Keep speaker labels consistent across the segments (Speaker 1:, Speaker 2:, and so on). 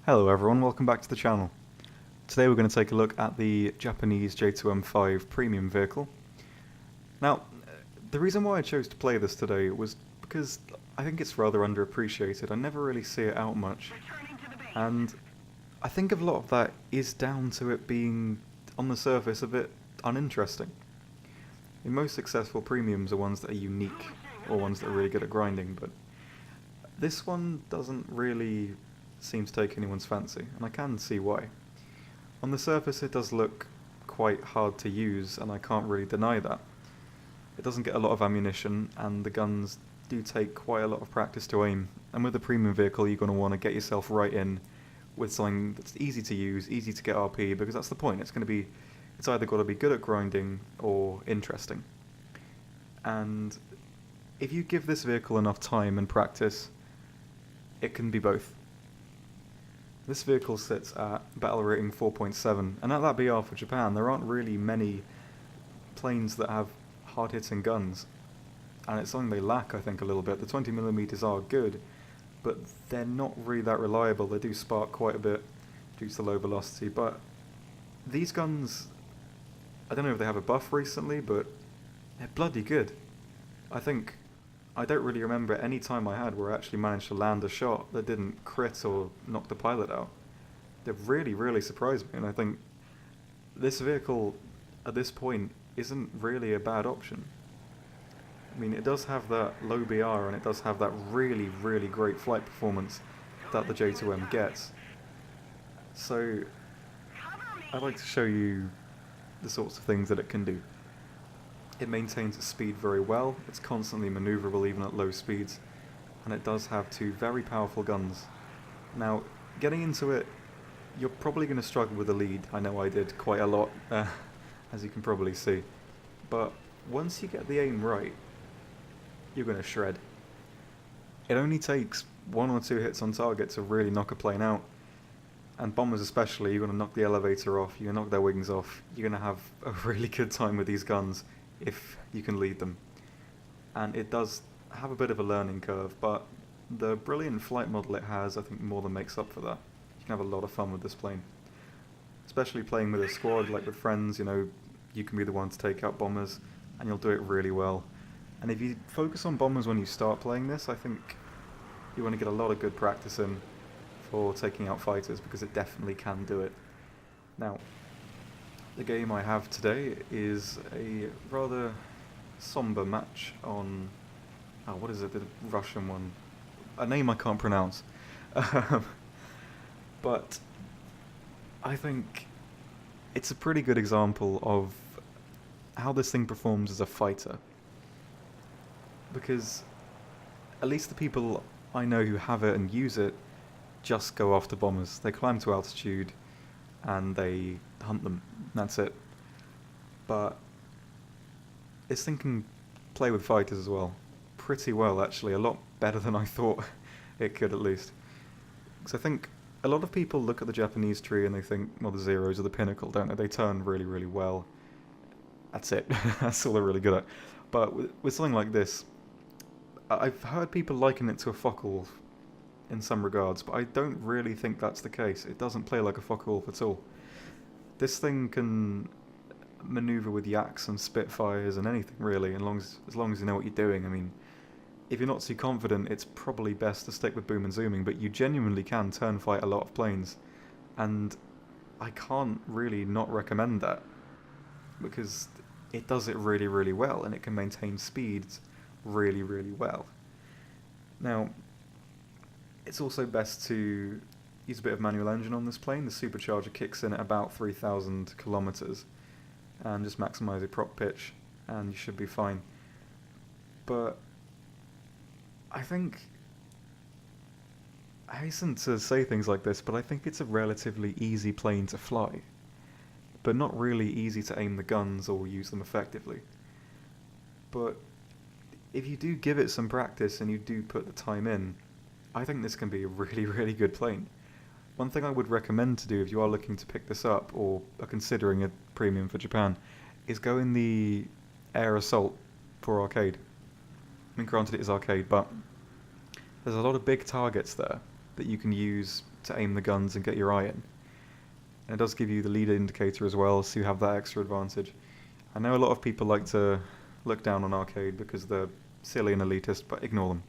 Speaker 1: Hello everyone, welcome back to the channel. Today we're going to take a look at the Japanese J2M5 premium vehicle. Now, the reason why I chose to play this today was because I think it's rather underappreciated. I never really see it out much, and I think a lot of that is down to it being, on the surface, a bit uninteresting. The most successful premiums are ones that are unique, or ones that are really good at grinding, but this one doesn't really seem to take anyone's fancy, and I can see why. On the surface it does look quite hard to use, and I can't really deny that. It doesn't get a lot of ammunition, and the guns do take quite a lot of practice to aim, and with a premium vehicle you're going to want to get yourself right in with something that's easy to use, easy to get RP, because that's the point. It's either got to be good at grinding or interesting. And if you give this vehicle enough time and practice, it can be both. This vehicle sits at battle rating 4.7, and at that BR for Japan there aren't really many planes that have hard-hitting guns, and it's something they lack, I think, a little bit. The 20mm are good, but they're not really that reliable. They do spark quite a bit due to the low velocity, but these guns, I don't know if they have a buff recently, but they're bloody good. I don't really remember any time I had where I actually managed to land a shot that didn't crit or knock the pilot out. They've really surprised me, and I think this vehicle, at this point, isn't really a bad option. I mean, it does have that low BR, and it does have that really great flight performance that the J2M gets. So, I'd like to show you the sorts of things that it can do. It maintains its speed very well, it's constantly manoeuvrable even at low speeds, and it does have two very powerful guns. Now, getting into it, you're probably going to struggle with the lead. I know I did quite a lot, as you can probably see. But once you get the aim right, you're going to shred. It only takes one or two hits on target to really knock a plane out. And bombers especially, you're going to knock the elevator off, you're going to knock their wings off, you're going to have a really good time with these guns if you can lead them. And it does have a bit of a learning curve, but the brilliant flight model it has, I think, more than makes up for that. You can have a lot of fun with this plane. Especially playing with a squad, like with friends, you know, you can be the one to take out bombers, and you'll do it really well. And if you focus on bombers when you start playing this, I think you want to get a lot of good practice in for taking out fighters, because it definitely can do it. Now, the game I have today is a rather somber match on, what is it, the Russian one? A name I can't pronounce. But I think it's a pretty good example of how this thing performs as a fighter. Because at least the people I know who have it and use it just go after bombers. They climb to altitude and they hunt them. That's it. But this thing can play with fighters as well. Pretty well, actually. A lot better than I thought it could, at least. Because I think a lot of people look at the Japanese tree and they think, well, the Zeros are the pinnacle, don't they? They turn really well. That's it. That's all they're really good at. But with something like this, I've heard people liken it to a Focke-Wulf in some regards, but I don't really think that's the case. It doesn't play like a Focke-Wulf at all. This thing can maneuver with Yaks and Spitfires and anything, really, as long as you know what you're doing. I mean, if you're not too confident, it's probably best to stick with boom and zooming, but you genuinely can turn fight a lot of planes, and I can't really not recommend that, because it does it really well, and it can maintain speeds really well. Now, it's also best to use a bit of manual engine on this plane. The supercharger kicks in at about 3,000 kilometers, and just maximize your prop pitch, and you should be fine. But I hasten to say things like this, but I think it's a relatively easy plane to fly, but not really easy to aim the guns or use them effectively. But if you do give it some practice and you do put the time in, I think this can be a really good plane. One thing I would recommend to do if you are looking to pick this up, or are considering a premium for Japan, is go in the Air Assault for arcade. I mean, granted it is arcade, but there's a lot of big targets there that you can use to aim the guns and get your eye in. And it does give you the lead indicator as well, so you have that extra advantage. I know a lot of people like to look down on arcade because they're silly and elitist, but ignore them.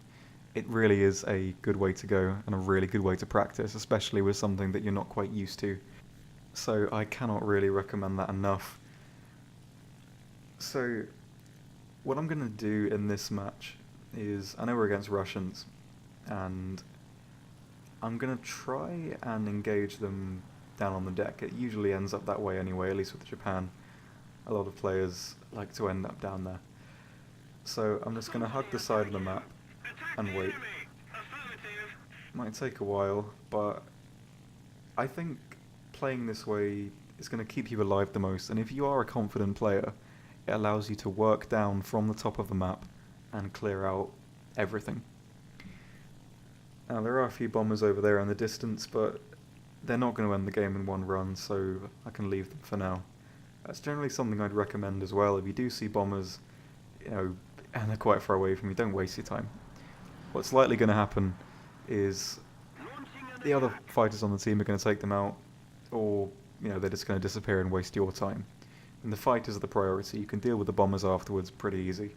Speaker 1: It really is a good way to go and a really good way to practice, especially with something that you're not quite used to. So I cannot really recommend that enough. So what I'm going to do in this match is, I know we're against Russians, and I'm going to try and engage them down on the deck. It usually ends up that way anyway, at least with Japan. A lot of players like to end up down there. So I'm just going to hug the side of the map and wait. Might take a while, but I think playing this way is going to keep you alive the most, and if you are a confident player, it allows you to work down from the top of the map and clear out everything. Now there are a few bombers over there in the distance, but they're not going to end the game in one run, so I can leave them for now. That's generally something I'd recommend as well. If you do see bombers, and they're quite far away from you, don't waste your time. What's likely going to happen is the other fighters on the team are going to take them out, or they're just going to disappear and waste your time. And the fighters are the priority. You can deal with the bombers afterwards pretty easy.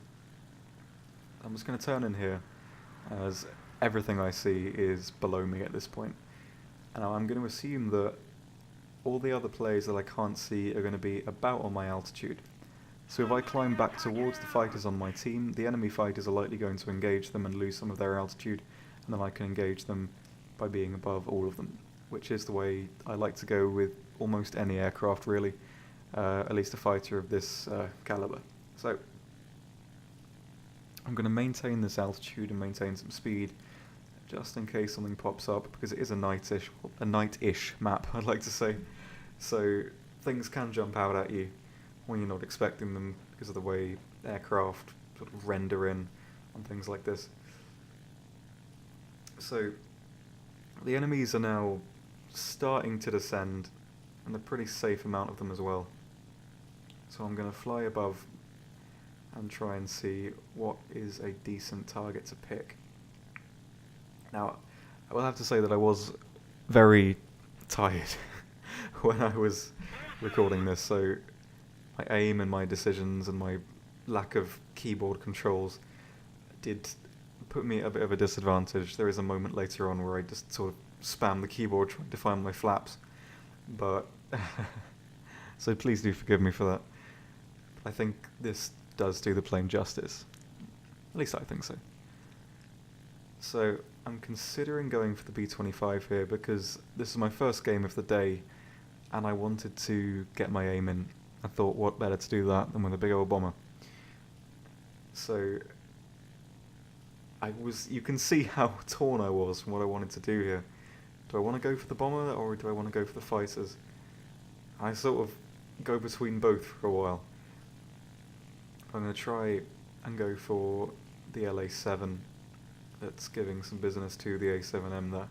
Speaker 1: I'm just going to turn in here, as everything I see is below me at this point. And I'm going to assume that all the other players that I can't see are going to be about on my altitude. So if I climb back towards the fighters on my team, the enemy fighters are likely going to engage them and lose some of their altitude, and then I can engage them by being above all of them, which is the way I like to go with almost any aircraft really, at least a fighter of this caliber. So I'm going to maintain this altitude and maintain some speed, just in case something pops up, because it is a night-ish map, I'd like to say. So things can jump out at you when you're not expecting them because of the way aircraft sort of render in on things like this. So the enemies are now starting to descend, and a pretty safe amount of them as well. So I'm going to fly above and try and see what is a decent target to pick. Now, I will have to say that I was very tired when I was recording this, so my aim and my decisions and my lack of keyboard controls did put me at a bit of a disadvantage. There is a moment later on where I just sort of spam the keyboard trying to find my flaps, but so please do forgive me for that. I think this does do the plane justice. At least I think so. So I'm considering going for the B-25 here because this is my first game of the day and I wanted to get my aim in. I thought what better to do that than with a big old bomber. So you can see how torn I was from what I wanted to do here. Do I want to go for the bomber or do I want to go for the fighters? I sort of go between both for a while. I'm going to try and go for the LA-7 that's giving some business to the A7M there.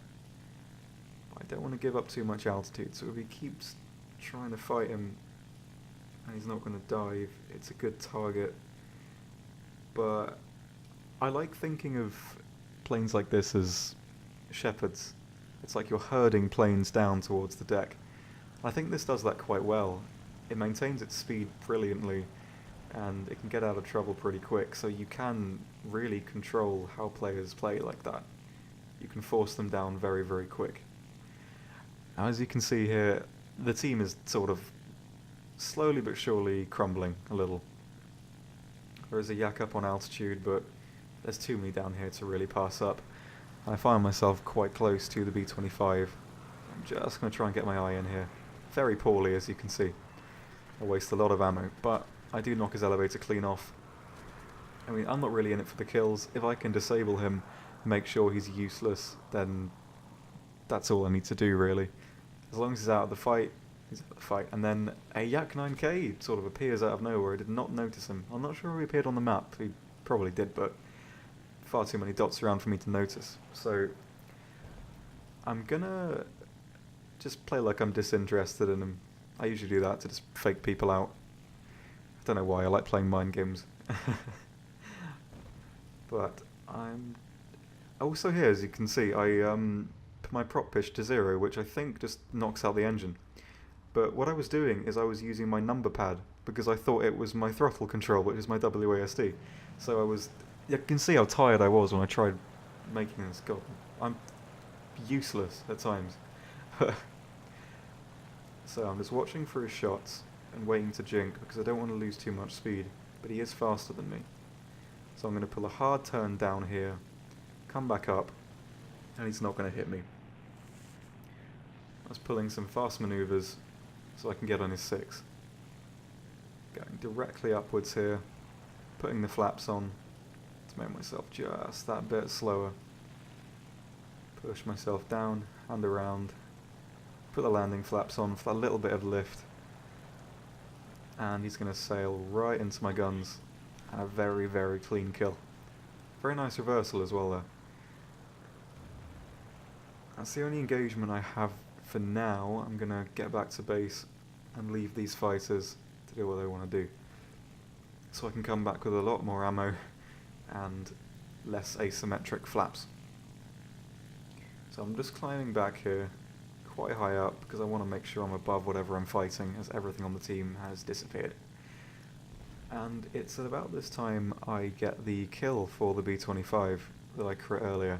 Speaker 1: But I don't want to give up too much altitude, so if he keeps trying to fight him and he's not going to dive, it's a good target. But I like thinking of planes like this as shepherds. It's like you're herding planes down towards the deck. I think this does that quite well. It maintains its speed brilliantly, and it can get out of trouble pretty quick, so you can really control how players play like that. You can force them down very, very quick. Now, as you can see here, the team is sort of slowly but surely crumbling a little. There is a yak up on altitude, but there's too many down here to really pass up. And I find myself quite close to the B-25. I'm just going to try and get my eye in here. Very poorly, as you can see. I waste a lot of ammo, but I do knock his elevator clean off. I mean, I'm not really in it for the kills. If I can disable him, make sure he's useless, then that's all I need to do, really. As long as he's out of the fight, he's out of the fight. And then a Yak 9K sort of appears out of nowhere. I did not notice him. I'm not sure if he appeared on the map. He probably did, but far too many dots around for me to notice. So I'm gonna just play like I'm disinterested in him. I usually do that to just fake people out. I don't know why, I like playing mind games. But I'm also here, as you can see, I my prop pitch to 0, which I think just knocks out the engine. But what I was doing is I was using my number pad because I thought it was my throttle control, which is my WASD. So you can see how tired I was when I tried making this. God, I'm useless at times. So I'm just watching for his shots and waiting to jink because I don't want to lose too much speed, but he is faster than me. So I'm going to pull a hard turn down here, come back up, and he's not going to hit me. I was pulling some fast maneuvers so I can get on his 6. Going directly upwards here, putting the flaps on to make myself just that bit slower. Push myself down and around, put the landing flaps on for that little bit of lift, and he's going to sail right into my guns, and a very, very clean kill. Very nice reversal as well there. That's the only engagement I have for now. I'm going to get back to base and leave these fighters to do what they want to do, so I can come back with a lot more ammo and less asymmetric flaps. So I'm just climbing back here quite high up because I want to make sure I'm above whatever I'm fighting, as everything on the team has disappeared. And it's at about this time I get the kill for the B-25 that I crit earlier.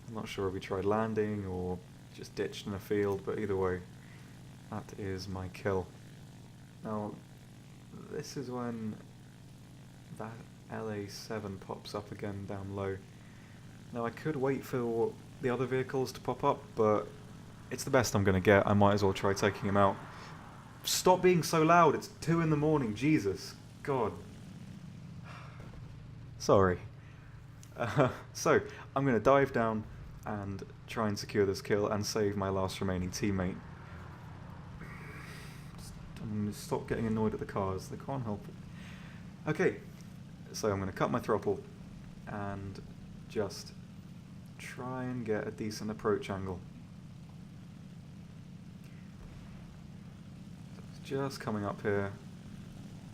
Speaker 1: I'm not sure if we tried landing or just ditched in a field, but either way, that is my kill. Now, this is when that LA7 pops up again down low. Now I could wait for the other vehicles to pop up, but it's the best I'm going to get. I might as well try taking him out. Stop being so loud, it's 2 in the morning, Jesus. God. Sorry. So, I'm going to dive down and try and secure this kill and save my last remaining teammate. I'm going to stop getting annoyed at the cars, they can't help it. Okay, so I'm going to cut my throttle and just try and get a decent approach angle. So it's just coming up here.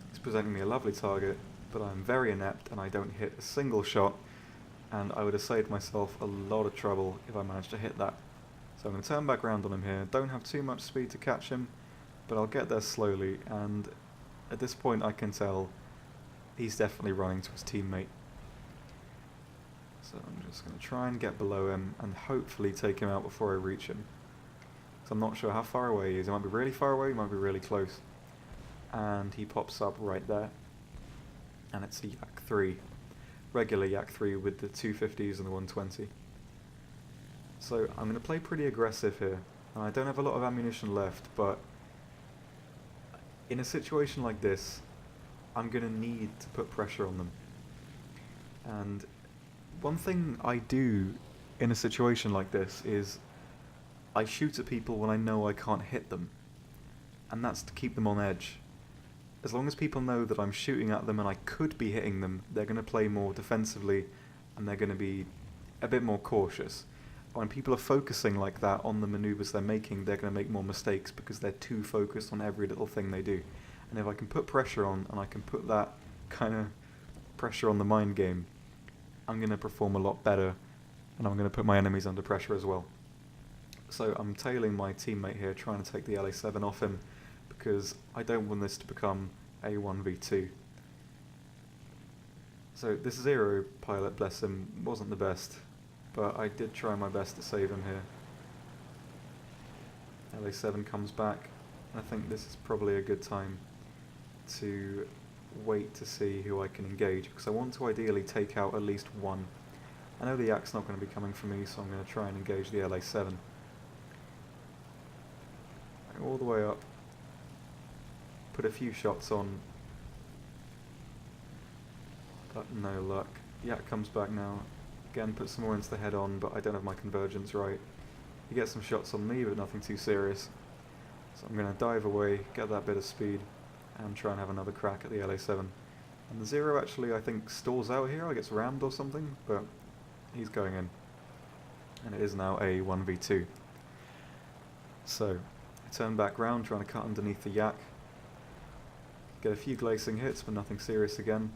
Speaker 1: It's presenting me a lovely target, but I'm very inept and I don't hit a single shot, and I would have saved myself a lot of trouble if I managed to hit that. So I'm going to turn back round on him here. Don't have too much speed to catch him, but I'll get there slowly, and at this point I can tell he's definitely running to his teammate. So I'm just going to try and get below him and hopefully take him out before I reach him. So I'm not sure how far away he is. He might be really far away, he might be really close. And he pops up right there. And it's a Yak 3. Regular Yak 3 with the 250s and the 120. So I'm going to play pretty aggressive here. And I don't have a lot of ammunition left, but in a situation like this, I'm going to need to put pressure on them. And one thing I do in a situation like this is I shoot at people when I know I can't hit them, and that's to keep them on edge. As long as people know that I'm shooting at them and I could be hitting them, they're going to play more defensively and they're going to be a bit more cautious. When people are focusing like that on the maneuvers they're making, they're going to make more mistakes because they're too focused on every little thing they do. And if I can put pressure on, and I can put that kind of pressure on the mind game, I'm going to perform a lot better, and I'm going to put my enemies under pressure as well. So I'm tailing my teammate here, trying to take the LA7 off him, because I don't want this to become a 1v2. So this Zero pilot, bless him, wasn't the best, but I did try my best to save him here. LA7 comes back, and I think this is probably a good time to wait to see who I can engage, because I want to ideally take out at least one. I know the Yak's not going to be coming for me, so I'm going to try and engage the LA7. All the way up, put a few shots on, but no luck. Yak comes back now, again put some more into the head on, but I don't have my convergence right. He gets some shots on me, but nothing too serious. So I'm going to dive away, get that bit of speed, and try and have another crack at the LA7. And the Zero actually, I think, stalls out here, or gets rammed or something, but he's going in. And it is now a 1v2. So, I turn back round, trying to cut underneath the Yak. Get a few glazing hits, but nothing serious again.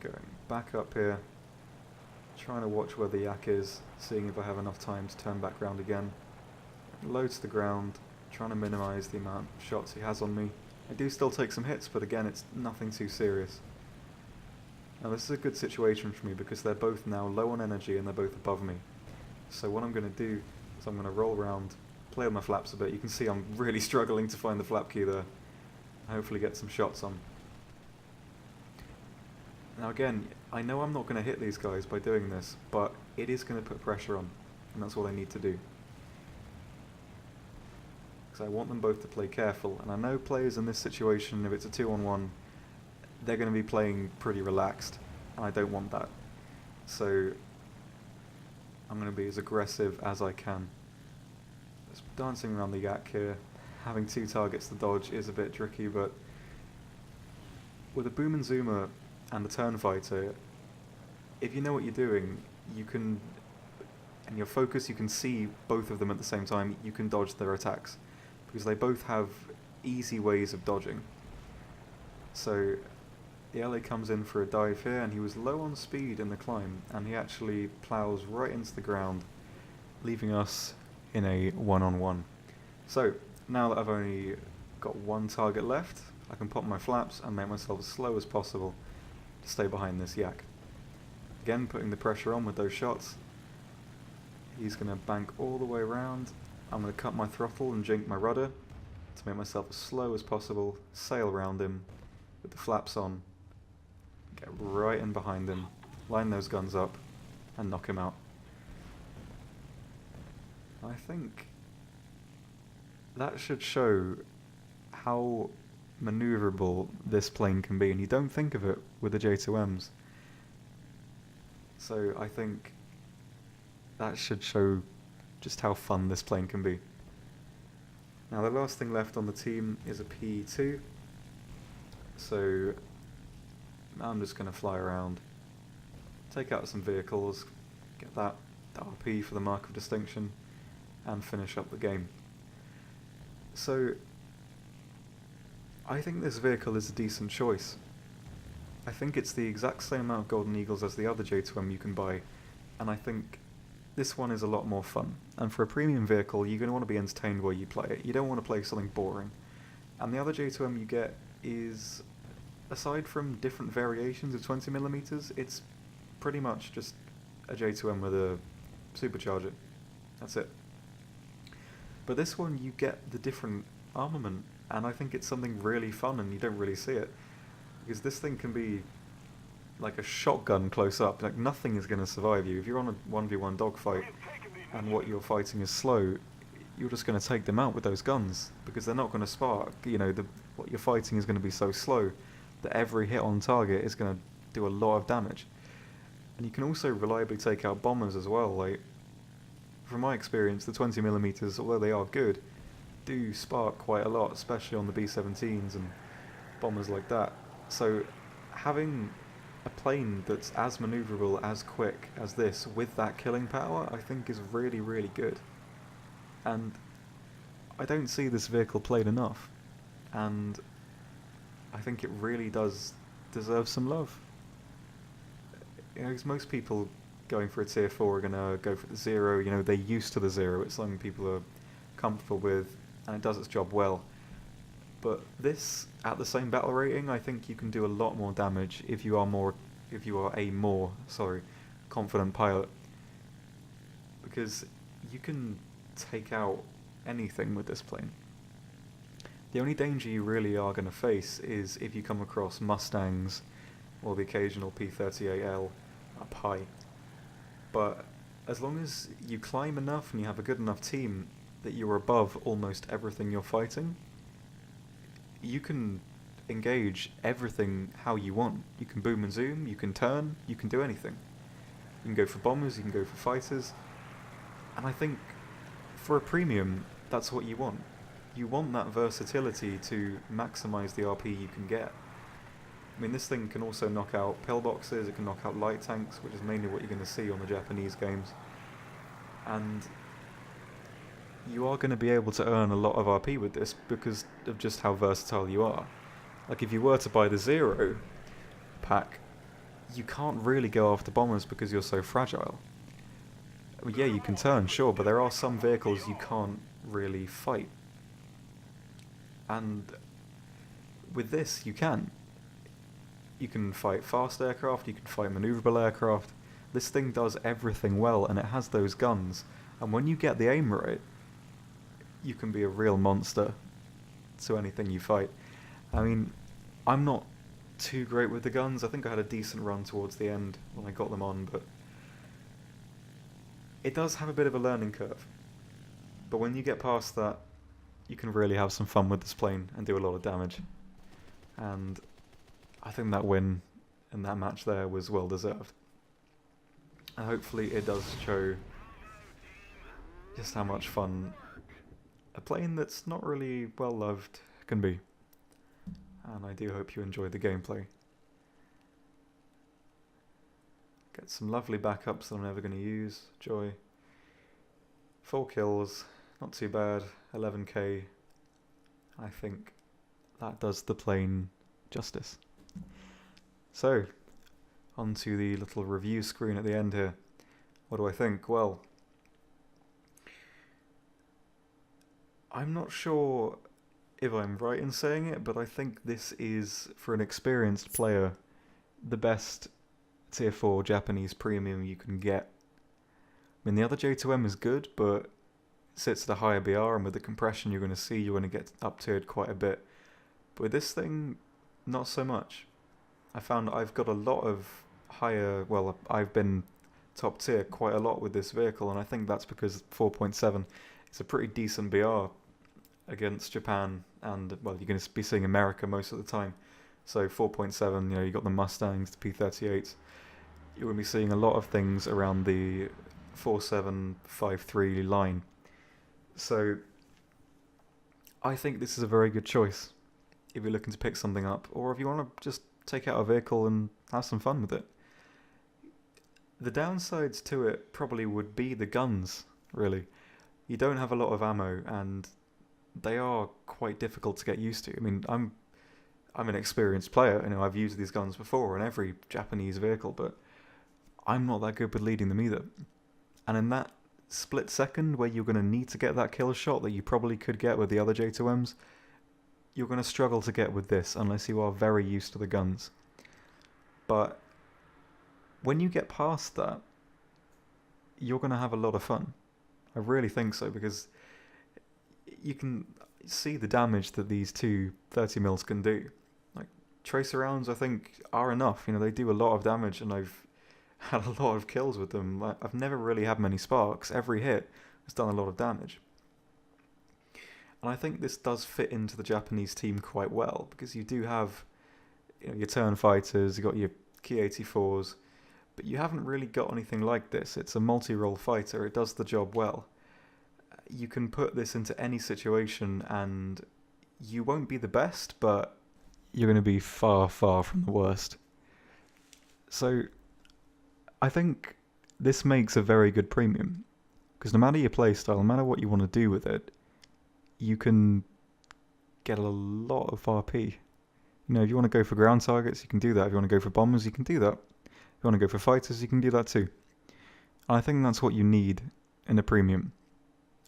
Speaker 1: Going back up here, Trying to watch where the yak is, seeing if I have enough time to turn back round again. Low to the ground, trying to minimise the amount of shots he has on me. I do still take some hits, but again, it's nothing too serious. Now this is a good situation for me because they're both now low on energy and they're both above me. So what I'm going to do is I'm going to roll around, play with my flaps a bit. You can see I'm really struggling to find the flap key there. Hopefully get some shots on. Now again, I know I'm not going to hit these guys by doing this, but it is going to put pressure on, and that's what I need to do. Because I want them both to play careful, and I know players in this situation, if it's a 2-on-1, they're going to be playing pretty relaxed, and I don't want that. So I'm going to be as aggressive as I can. Just dancing around the yak here. Having 2 targets to dodge is a bit tricky, but with a boom and zoomer and the turn fighter, if you know what you're doing, you can, and your focus, you can see both of them at the same time, you can dodge their attacks, because they both have easy ways of dodging. So the LA comes in for a dive here, and he was low on speed in the climb, and he actually plows right into the ground, leaving us in a 1-on-1. So now that I've only got 1 target left, I can pop my flaps and make myself as slow as possible to stay behind this yak. Again, putting the pressure on with those shots. He's going to bank all the way around. I'm going to cut my throttle and jink my rudder to make myself as slow as possible, sail around him with the flaps on, get right in behind him, line those guns up, and knock him out. I think that should show how manoeuvrable this plane can be, and you don't think of it with the J2Ms. So I think that should show just how fun this plane can be. Now the last thing left on the team is a P2, so I'm just going to fly around, take out some vehicles, get that RP for the mark of distinction, and finish up the game. So I think this vehicle is a decent choice. I think it's the exact same amount of Golden Eagles as the other J2M you can buy, and I think this one is a lot more fun. And for a premium vehicle, you're going to want to be entertained while you play it. You don't want to play something boring. And the other J2M you get is, aside from different variations of 20mm, it's pretty much just a J2M with a supercharger. That's it. But this one, you get the different armament, and I think it's something really fun, and you don't really see it. Because this thing can be like a shotgun close up, like nothing is going to survive you. If you're on a 1v1 dogfight, and what you're fighting is slow, you're just going to take them out with those guns, because they're not going to spark. You know, what you're fighting is going to be so slow that every hit on target is going to do a lot of damage. And you can also reliably take out bombers as well. Like, from my experience, the 20mm, although they are good, do spark quite a lot, especially on the B-17s and bombers like that. So having a plane that's as manoeuvrable, as quick as this, with that killing power, I think is really, really good. And I don't see this vehicle played enough, and I think it really does deserve some love. You know, because most people going for a tier 4 are going to go for the 0, you know, they're used to the 0, it's something people are comfortable with, and it does its job well. But this, at the same battle rating, I think you can do a lot more damage if you are a more confident pilot. Because you can take out anything with this plane. The only danger you really are going to face is if you come across Mustangs or the occasional P-38L up high. But as long as you climb enough and you have a good enough team that you're above almost everything you're fighting, you can engage everything how you want. You can boom and zoom, you can turn, you can do anything. You can go for bombers, you can go for fighters, and I think for a premium, that's what you want. You want that versatility to maximise the RP you can get. I mean, this thing can also knock out pillboxes, it can knock out light tanks, which is mainly what you're going to see on the Japanese games. And you are going to be able to earn a lot of RP with this because of just how versatile you are. Like, if you were to buy the 0 pack, you can't really go after bombers because you're so fragile. I mean, yeah, you can turn, sure, but there are some vehicles you can't really fight. And with this, you can. You can fight fast aircraft, you can fight manoeuvrable aircraft. This thing does everything well, and it has those guns. And when you get the aim right, you can be a real monster to anything you fight. I mean, I'm not too great with the guns. I think I had a decent run towards the end when I got them on, but it does have a bit of a learning curve. But when you get past that, you can really have some fun with this plane and do a lot of damage. And I think that win in that match there was well deserved. And hopefully it does show just how much fun a plane that's not really well loved can be. And I do hope you enjoy the gameplay. Get some lovely backups that I'm never going to use. Joy. 4 kills, not too bad. 11k. I think that does the plane justice. So, onto the little review screen at the end here. What do I think? Well, I'm not sure if I'm right in saying it, but I think this is, for an experienced player, the best tier 4 Japanese premium you can get. I mean, the other J2M is good, but it sits at a higher BR, and with the compression you're going to see, you're going to get up-tiered quite a bit. But with this thing, not so much. I found I've got a lot of higher, well, I've been top tier quite a lot with this vehicle, and I think that's because 4.7 is a pretty decent BR against Japan, and, well, you're going to be seeing America most of the time. So 4.7, you know, you got the Mustangs, the P-38s. You're going to be seeing a lot of things around the 4753 line. So I think this is a very good choice if you're looking to pick something up, or if you want to just take out a vehicle and have some fun with it. The downsides to it probably would be the guns, really. You don't have a lot of ammo, and they are quite difficult to get used to. I mean, I'm an experienced player, you know, I've used these guns before in every Japanese vehicle, but I'm not that good with leading them either. And in that split second where you're going to need to get that kill shot that you probably could get with the other J2Ms, you're going to struggle to get with this unless you are very used to the guns. But when you get past that, you're going to have a lot of fun. I really think so, because you can see the damage that these two 30mm can do. Like, tracer rounds, I think, are enough. You know, they do a lot of damage, and I've had a lot of kills with them. I've never really had many sparks. Every hit has done a lot of damage. And I think this does fit into the Japanese team quite well, because you do have, you know, your turn fighters, you've got your Ki 84s, but you haven't really got anything like this. It's a multi-role fighter. It does the job well. You can put this into any situation, and you won't be the best, but you're going to be far, far from the worst. So I think this makes a very good premium, because no matter your playstyle, no matter what you want to do with it, you can get a lot of RP. You know, if you want to go for ground targets, you can do that. If you want to go for bombers, you can do that. If you want to go for fighters, you can do that too. And I think that's what you need in a premium.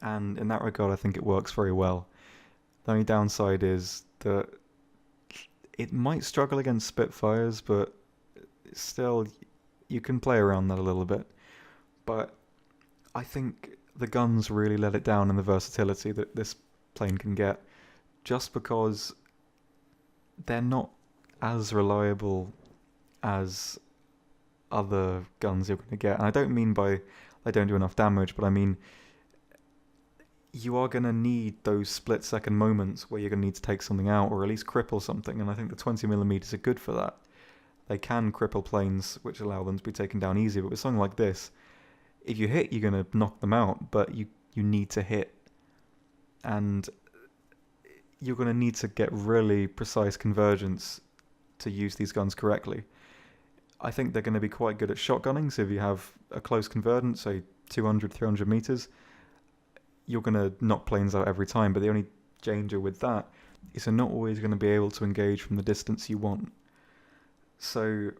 Speaker 1: And in that regard, I think it works very well. The only downside is that it might struggle against Spitfires, but still, you can play around that a little bit. But I think the guns really let it down in the versatility that this plane can get, just because they're not as reliable as other guns you're going to get. And I don't mean by they don't do enough damage, but I mean you are going to need those split-second moments where you're going to need to take something out, or at least cripple something, and I think the 20mm are good for that. They can cripple planes, which allow them to be taken down easy, but with something like this, if you hit, you're going to knock them out, but you need to hit. And you're going to need to get really precise convergence to use these guns correctly. I think they're going to be quite good at shotgunning, so if you have a close convergence, say 200, 300 meters, you're going to knock planes out every time, but the only danger with that is they're not always going to be able to engage from the distance you want. So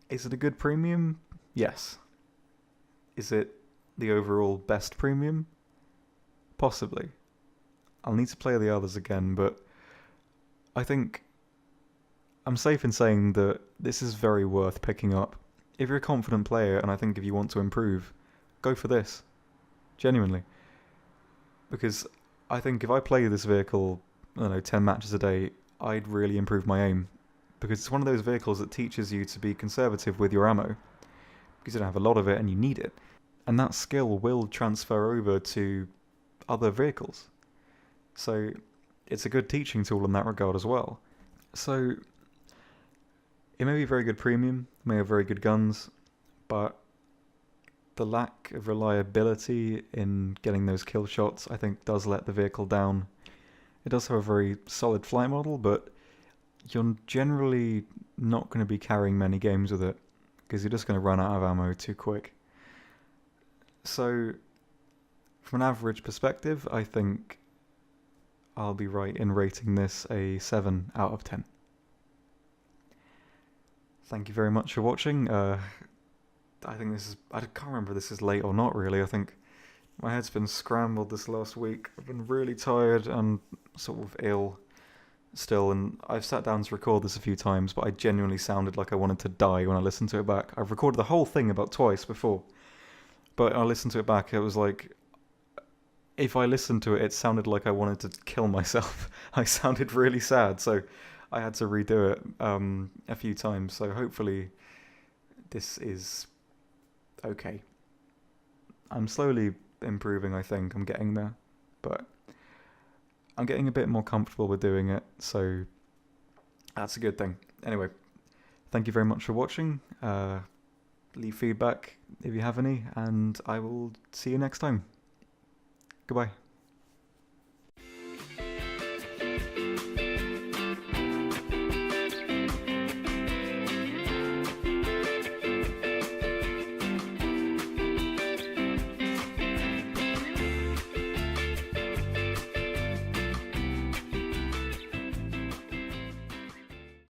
Speaker 1: Is it a good premium? Yes. Is it the overall best premium? Possibly. I'll need to play the others again, but I think I'm safe in saying that this is very worth picking up. If you're a confident player, and I think if you want to improve, go for this. Genuinely. Because I think if I play this vehicle, I don't know, 10 matches a day, I'd really improve my aim. Because it's one of those vehicles that teaches you to be conservative with your ammo. Because you don't have a lot of it and you need it. And that skill will transfer over to other vehicles. So it's a good teaching tool in that regard as well. So it may be a very good premium, may have very good guns, but the lack of reliability in getting those kill shots, I think, does let the vehicle down. It does have a very solid flight model, but you're generally not going to be carrying many games with it, because you're just going to run out of ammo too quick. So, from an average perspective, I think I'll be right in rating this a 7 out of 10. Thank you very much for watching. I think I can't remember if this is late or not really. I think my head's been scrambled this last week. I've been really tired and sort of ill still, and I've sat down to record this a few times, but I genuinely sounded like I wanted to die when I listened to it back. I've recorded the whole thing about twice before, but I listened to it back, it was like, if I listened to it, it sounded like I wanted to kill myself. I sounded really sad, so I had to redo it a few times, so hopefully this is okay. I'm slowly improving, I think. I'm getting there, but I'm getting a bit more comfortable with doing it, so that's a good thing. Anyway, thank you very much for watching. Leave feedback if you have any, and I will see you next time. Goodbye.